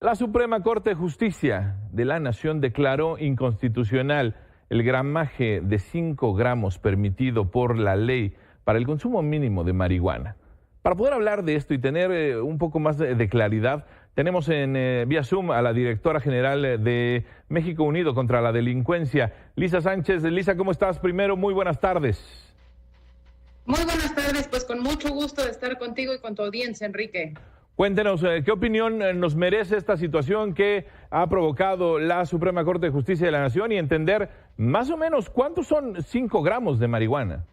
La Suprema Corte de Justicia de la Nación declaró inconstitucional el gramaje de 5 gramos permitido por la ley para el consumo mínimo de marihuana. Para poder hablar de esto y tener un poco más de claridad, tenemos en vía Zoom a la directora general de México Unido contra la Delincuencia, Lisa Sánchez. Lisa, ¿cómo estás? Primero, muy buenas tardes. Muy buenas tardes, pues con mucho gusto de estar contigo y con tu audiencia, Enrique. Cuéntenos, ¿qué opinión nos merece esta situación que ha provocado la Suprema Corte de Justicia de la Nación y entender más o menos cuántos son 5 gramos de marihuana?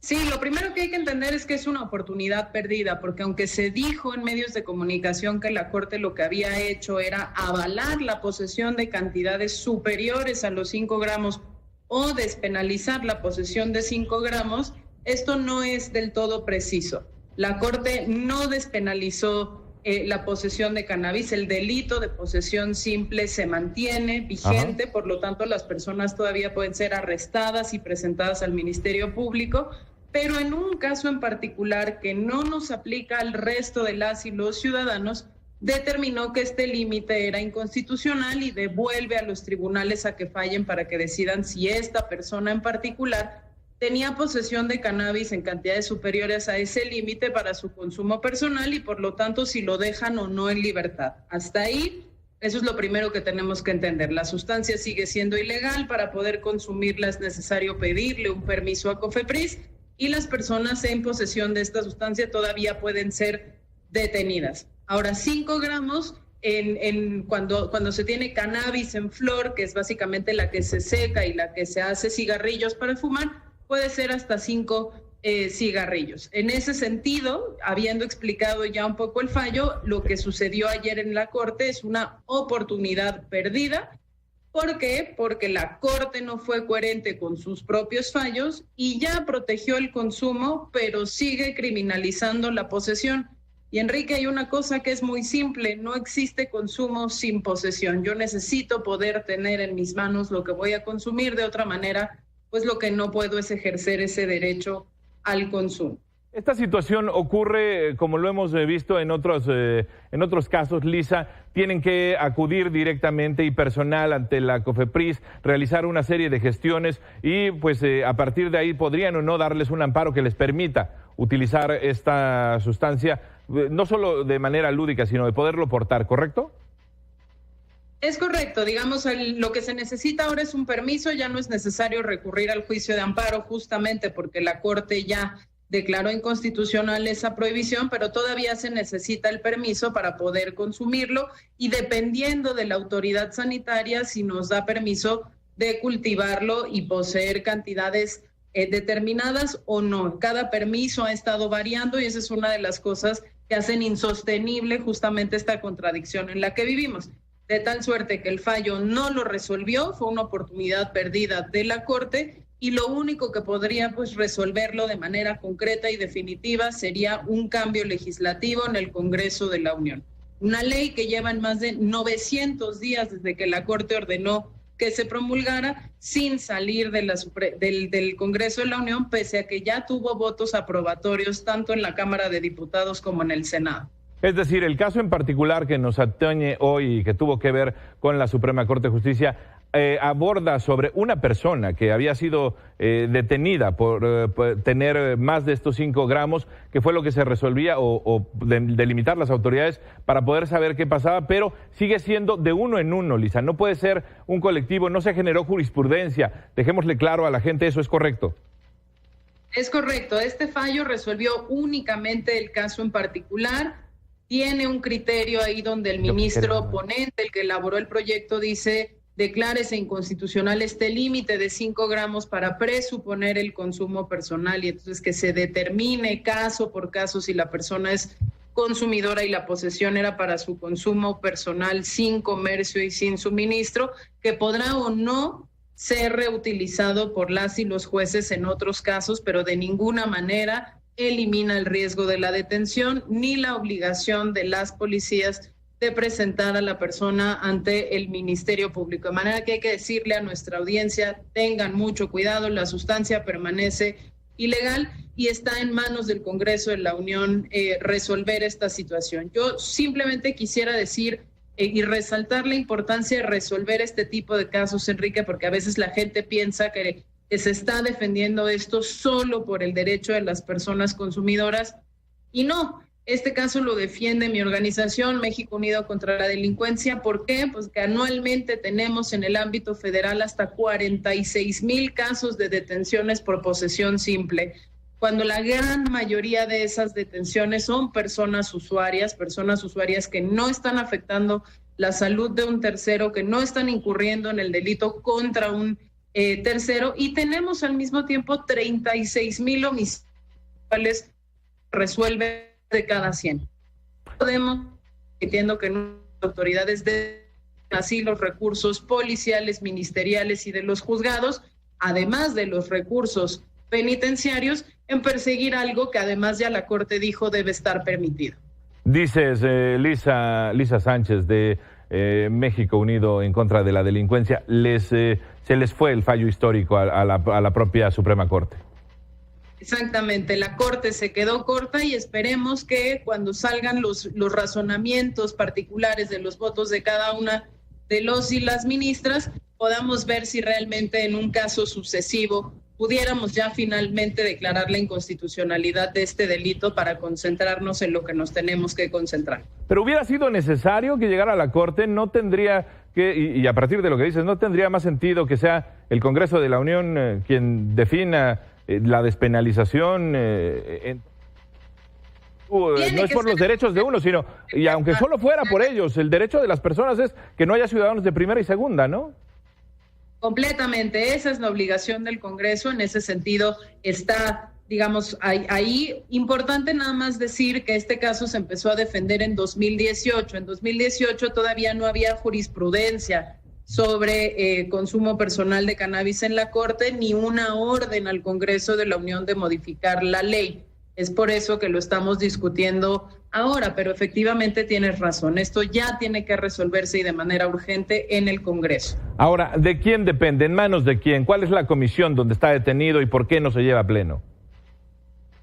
Sí, lo primero que hay que entender es que es una oportunidad perdida, porque aunque se dijo en medios de comunicación que la Corte lo que había hecho era avalar la posesión de cantidades superiores a los 5 gramos o despenalizar la posesión de 5 gramos, esto no es del todo preciso. La Corte no despenalizó la posesión de cannabis, el delito de posesión simple se mantiene vigente, por lo tanto las personas todavía pueden ser arrestadas y presentadas al Ministerio Público, pero en un caso en particular que no nos aplica al resto de las y los ciudadanos, determinó que este límite era inconstitucional y devuelve a los tribunales a que fallen para que decidan si esta persona en particular tenía posesión de cannabis en cantidades superiores a ese límite para su consumo personal y por lo tanto si lo dejan o no en libertad. Hasta ahí, eso es lo primero que tenemos que entender. La sustancia sigue siendo ilegal, para poder consumirla es necesario pedirle un permiso a COFEPRIS y las personas en posesión de esta sustancia todavía pueden ser detenidas. Ahora, 5 gramos cuando se tiene cannabis en flor, que es básicamente la que se seca y la que se hace cigarrillos para fumar, puede ser hasta 5 cigarrillos. En ese sentido, habiendo explicado ya un poco el fallo, lo que sucedió ayer en la Corte es una oportunidad perdida. ¿Por qué? Porque la Corte no fue coherente con sus propios fallos y ya protegió el consumo, pero sigue criminalizando la posesión. Y Enrique, hay una cosa que es muy simple, no existe consumo sin posesión. Yo necesito poder tener en mis manos lo que voy a consumir, de otra manera pues lo que no puedo es ejercer ese derecho al consumo. Esta situación ocurre, como lo hemos visto en otros casos, Lisa, tienen que acudir directamente y personal ante la COFEPRIS, realizar una serie de gestiones y pues a partir de ahí podrían o no darles un amparo que les permita utilizar esta sustancia, no solo de manera lúdica, sino de poderlo portar, ¿correcto? Es correcto, digamos, lo que se necesita ahora es un permiso, ya no es necesario recurrir al juicio de amparo justamente porque la Corte ya declaró inconstitucional esa prohibición, pero todavía se necesita el permiso para poder consumirlo y dependiendo de la autoridad sanitaria si nos da permiso de cultivarlo y poseer cantidades determinadas o no. Cada permiso ha estado variando y esa es una de las cosas que hacen insostenible justamente esta contradicción en la que vivimos. De tal suerte que el fallo no lo resolvió, fue una oportunidad perdida de la Corte y lo único que podría pues resolverlo de manera concreta y definitiva sería un cambio legislativo en el Congreso de la Unión. Una ley que lleva en más de 900 días desde que la Corte ordenó que se promulgara sin salir del Congreso de la Unión, pese a que ya tuvo votos aprobatorios tanto en la Cámara de Diputados como en el Senado. Es decir, el caso en particular que nos atañe hoy y que tuvo que ver con la Suprema Corte de Justicia aborda sobre una persona que había sido detenida por tener más de estos 5 gramos, que fue lo que se resolvía o delimitar las autoridades para poder saber qué pasaba, pero sigue siendo de uno en uno, Lisa. No puede ser un colectivo, no se generó jurisprudencia. Dejémosle claro a la gente, ¿eso es correcto? Es correcto. Este fallo resolvió únicamente el caso en particular. Tiene un criterio ahí donde el ministro ponente, el que elaboró el proyecto, dice: declárese inconstitucional este límite de 5 gramos para presuponer el consumo personal y entonces que se determine caso por caso si la persona es consumidora y la posesión era para su consumo personal sin comercio y sin suministro, que podrá o no ser reutilizado por las y los jueces en otros casos, pero de ninguna manera elimina el riesgo de la detención ni la obligación de las policías de presentar a la persona ante el Ministerio Público. De manera que hay que decirle a nuestra audiencia, tengan mucho cuidado, la sustancia permanece ilegal y está en manos del Congreso de la Unión resolver esta situación. Yo simplemente quisiera decir y resaltar la importancia de resolver este tipo de casos, Enrique, porque a veces la gente piensa que se está defendiendo esto solo por el derecho de las personas consumidoras, y no. Este caso lo defiende mi organización, México Unido contra la Delincuencia. ¿Por qué? Pues que anualmente tenemos en el ámbito federal hasta 46,000 casos de detenciones por posesión simple, cuando la gran mayoría de esas detenciones son personas usuarias que no están afectando la salud de un tercero, que no están incurriendo en el delito contra un tercero, y tenemos al mismo tiempo 36,000 homicidios resuelven de cada 100. Podemos, entiendo que las autoridades de así los recursos policiales, ministeriales y de los juzgados, además de los recursos penitenciarios, en perseguir algo que además ya la Corte dijo debe estar permitido. Dices, Lisa Sánchez, de México Unido en contra de la Delincuencia, se les fue el fallo histórico a la propia Suprema Corte. Exactamente, la Corte se quedó corta y esperemos que cuando salgan los razonamientos particulares de los votos de cada una de los y las ministras, podamos ver si realmente en un caso sucesivo pudiéramos ya finalmente declarar la inconstitucionalidad de este delito para concentrarnos en lo que nos tenemos que concentrar. Pero hubiera sido necesario que llegara a la Corte, no tendría que, y a partir de lo que dices, no tendría más sentido que sea el Congreso de la Unión quien defina la despenalización. No es por los derechos de uno, sino, y aunque solo fuera por ellos, el derecho de las personas es que no haya ciudadanos de primera y segunda, ¿no? Completamente, esa es la obligación del Congreso, en ese sentido está, digamos, ahí. Importante nada más decir que este caso se empezó a defender en 2018. En 2018 todavía no había jurisprudencia sobre consumo personal de cannabis en la Corte, ni una orden al Congreso de la Unión de modificar la ley. Es por eso que lo estamos discutiendo ahora, pero efectivamente tienes razón. Esto ya tiene que resolverse y de manera urgente en el Congreso. Ahora, ¿de quién depende? ¿En manos de quién? ¿Cuál es la comisión donde está detenido y por qué no se lleva a pleno?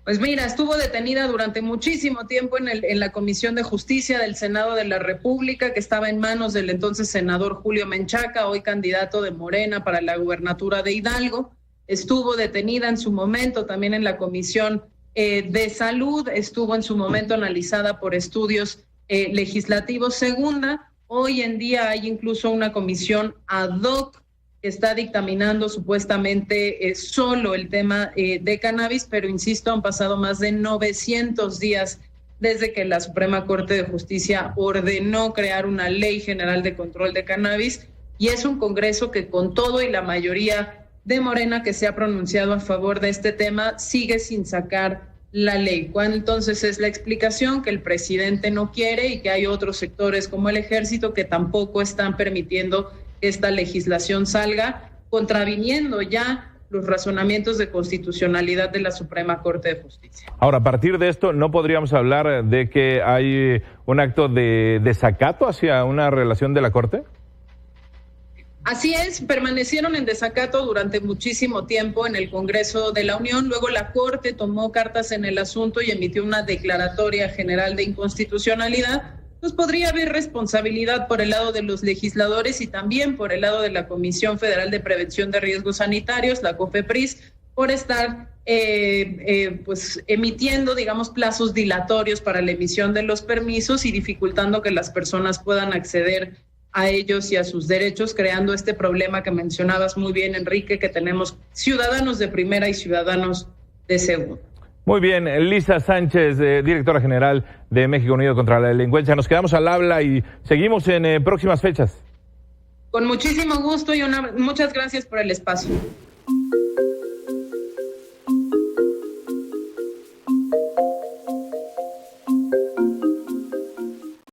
Pues mira, estuvo detenida durante muchísimo tiempo en la Comisión de Justicia del Senado de la República, que estaba en manos del entonces senador Julio Menchaca, hoy candidato de Morena para la gubernatura de Hidalgo. Estuvo detenida en su momento también en la Comisión de Salud, estuvo en su momento analizada por estudios legislativos. Segunda, hoy en día hay incluso una comisión ad hoc que está dictaminando supuestamente solo el tema de cannabis, pero insisto, han pasado más de 900 días desde que la Suprema Corte de Justicia ordenó crear una ley general de control de cannabis, y es un Congreso que con todo y la mayoría de Morena que se ha pronunciado a favor de este tema sigue sin sacar la ley. ¿Cuál entonces es la explicación? Que el presidente no quiere y que hay otros sectores como el Ejército que tampoco están permitiendo que esta legislación salga, contraviniendo ya los razonamientos de constitucionalidad de la Suprema Corte de Justicia. Ahora, a partir de esto, ¿no podríamos hablar de que hay un acto de desacato hacia una relación de la Corte? Así es, permanecieron en desacato durante muchísimo tiempo en el Congreso de la Unión. Luego la Corte tomó cartas en el asunto y emitió una declaratoria general de inconstitucionalidad. Pues podría haber responsabilidad por el lado de los legisladores y también por el lado de la Comisión Federal de Prevención de Riesgos Sanitarios, la COFEPRIS, por estar pues emitiendo, digamos, plazos dilatorios para la emisión de los permisos y dificultando que las personas puedan acceder a ellos y a sus derechos, creando este problema que mencionabas muy bien, Enrique, que tenemos ciudadanos de primera y ciudadanos de segunda. Muy bien, Lisa Sánchez, directora general de México Unido contra la Delincuencia. Nos quedamos al habla y seguimos en próximas fechas. Con muchísimo gusto y muchas gracias por el espacio.